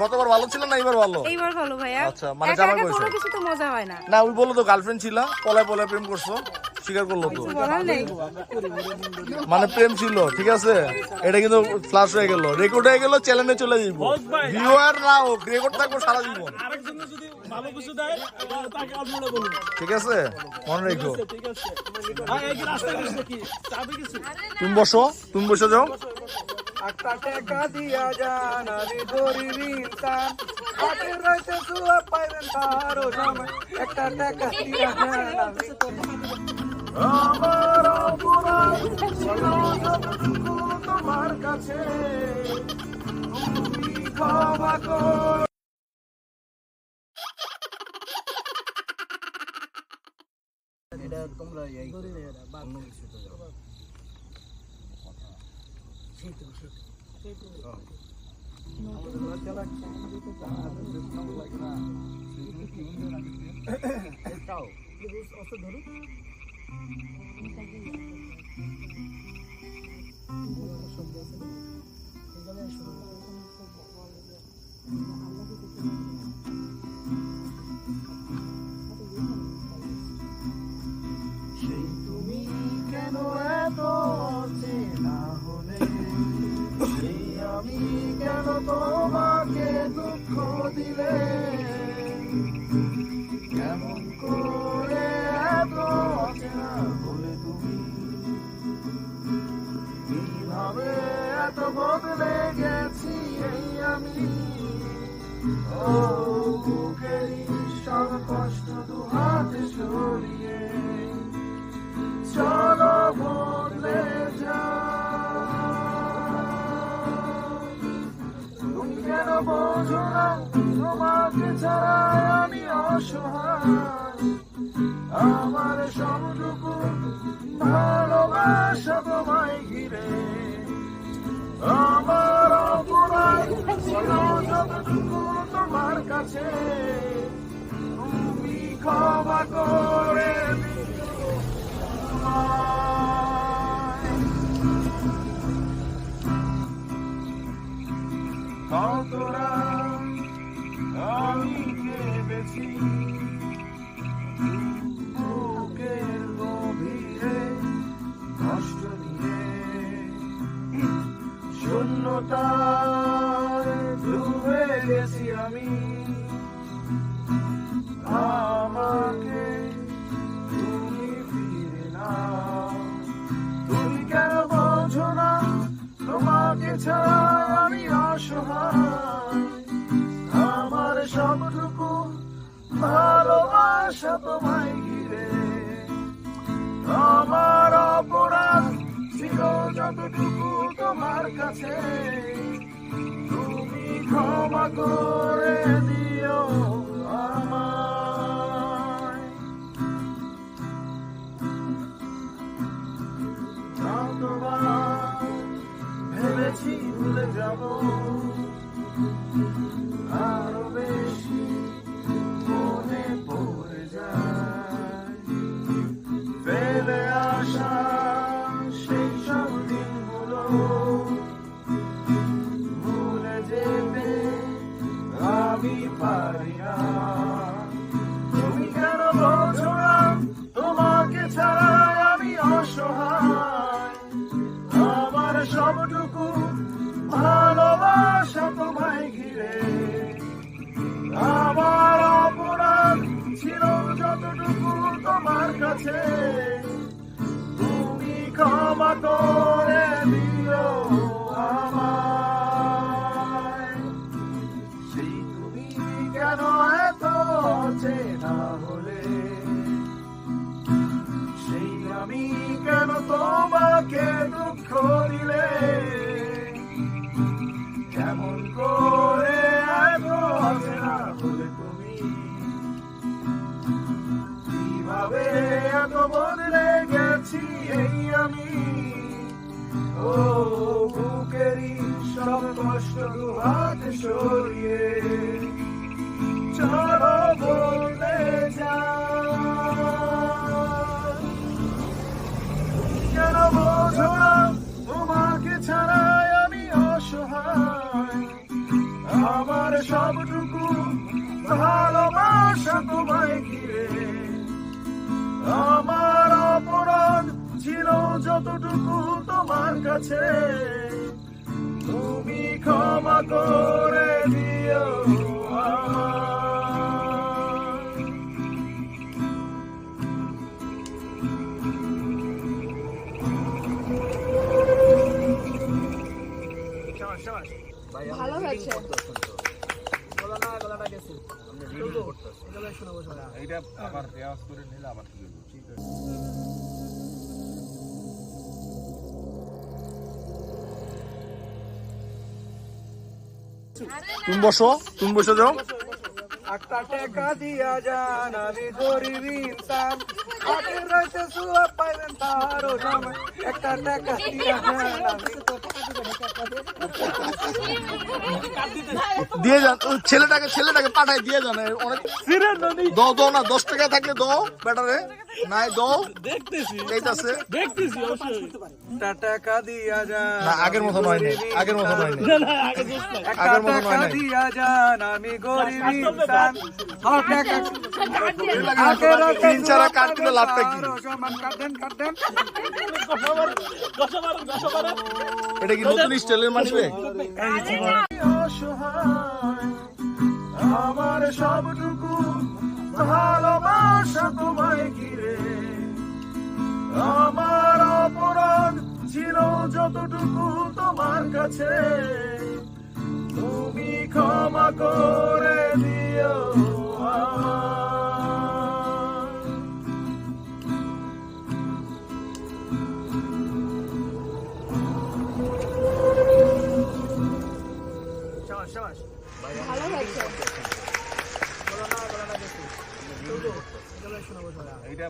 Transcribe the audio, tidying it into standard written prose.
গতবার ভালো ছিল না এবার ভালো? এইবার ভালো ভাইয়া। আচ্ছা মানে জামাই বয়স কোনো কিছু তো মজা হয় না। না, ওই বললো তো গার্লফ্রেন্ড ছিল, পলায় পলায় প্রেম করছো, স্বীকার করলো তো। বলার নেই। মানে প্রেম ছিল, ঠিক আছে, এটা কিন্তু ফ্লাশ হয়ে গেল, রেকর্ড হয়ে গেল, চ্যানেলে চলে যাইব, ভিউয়ার না হোক, রেকর্ড থাকবো সারা জীবন। ঠিক আছে, মনে রেখো। তুমি বসো, তুমি বসে যাও। একটা টাকা দিয়া যান আমি গরিব ইনসান হাতে রইতে সুয়া পাইবেন তারও সময় একটা টাকা দিয়া যান আমি আমার অপরাধ যতটুকু তোমার কাছে তুমি ক্ষমা করো। এটা তোমরা এই অন্য কিছুতে যাও। সেই তুমি কেন এত চেনা হলে, সেই আমি কেন তোমাকে দুঃখ দিলে, কেমন করে এত অচেনা হলে তুমি, কিভাবে এত বদলে গেছি এই আমি, ও বুকেরই সব কষ্ট দু হাতে সরিয়ে চলো বদলে যাও। তুমি কেন বোঝো না তোমাকে ছাড়া আমি অসহায়, আমার সবটুকু ভালোবাসা তোমায় ঘিরে, আমার অপরাধ ছিল যতটুকু তোমার কাছে, তুমি ক্ষমা করে কতরা আমি কেঁদেছি বুকের গভীরে কষ্ট নিয়ে, শূন্যতায় ডুবে গেছি আমি, আমাকে তুমি ফিরে নাও। তুমি কেন বোঝো না তোমাকে ছাড়া আমি অসহায়, আমার সবটুকু ভালোবাসা তোমায় ঘিরে, আমার অপরাধ ছিল যতটুকু তোমার কাছে, তুমি ক্ষমা করে দিও আমায়। যতবার ভেবেছি ভুলে যাব, আরো বেশি মনে পড়ে যায় ফেলে আসা সেই সব দিনগুলো, ভুলে যেতে আমি পারি না। তুমি কেন বোঝো না তোমাকে ছাড়া আমি অসহায়, আমার সবটুকু ভালোবাসা তোমায় ঘিরে, আমার অপরাধ ছিল যতটুকু তোমার কাছে, তুমি ক্ষমা করে দিও আমায়। সেই তুমি কেন এত চেনা হলে, সেই আমি কেন তোমাকে দুঃখ দিলে, কেমন করে এত অচেনা হলে তুমি, কিভাবে এত বদলে গেছি এই আমি, ও বুকেরই সব কষ্ট দু হাতে সরিয়ে চলো বদলে যাও। কেন বোঝো না তোমাকে ছাড়া আমি অসহায়, আমার সবটুকু ভালোবাসা তোমায় ঘিরে, আমার অপরাধ ছিল যতটুকু তোমার কাছে, তুমি ক্ষমা করে দিও আমায়। ভালো হয়েছে। এইটা আবার রেওয়াজ করে নিলে আবার ঠিক হবে। ঠিক আছে। তুমি বসো, তুমি বসে যাও। একটা টাকা দিয়া যান, আমি গরিব ইনসান, হাতে রয়েছে সুয়া পাইবেন তারও সময়, একটা টাকা দিয়া যান, আমি দিয়ে যান ওই ছেলেটাকে পাঠায় দিয়ে যান অনেক দাও দাও না 10 টাকা থাকলে দাও ব্যাটারে নাই দাও দেখতেছি এইটাছে দেখতেছি অবশ্যই একটা টাকা দিয়া যান, না আগের মতো নয় নাই আগের মতো নয় নাই না না আগে দোস্ত নাই। একটা আগের মতো টাকা নয় নাই। দিয়া যান, আমি গরিব ইনসান, হাতে তিন চারা কাট দিলে লাভটা কি? কাটেন গসবারেন এটা কি নতুন স্টাইলের মানিবে অসহায়, আমার সবটুকু ভালোবাসা তোমায় ঘিরে, আমার অপরাধ ছিল যতটুকু তোমার কাছে, তুমি ক্ষমা করে দিও আমায়। ভালো হয়েছে। এইটা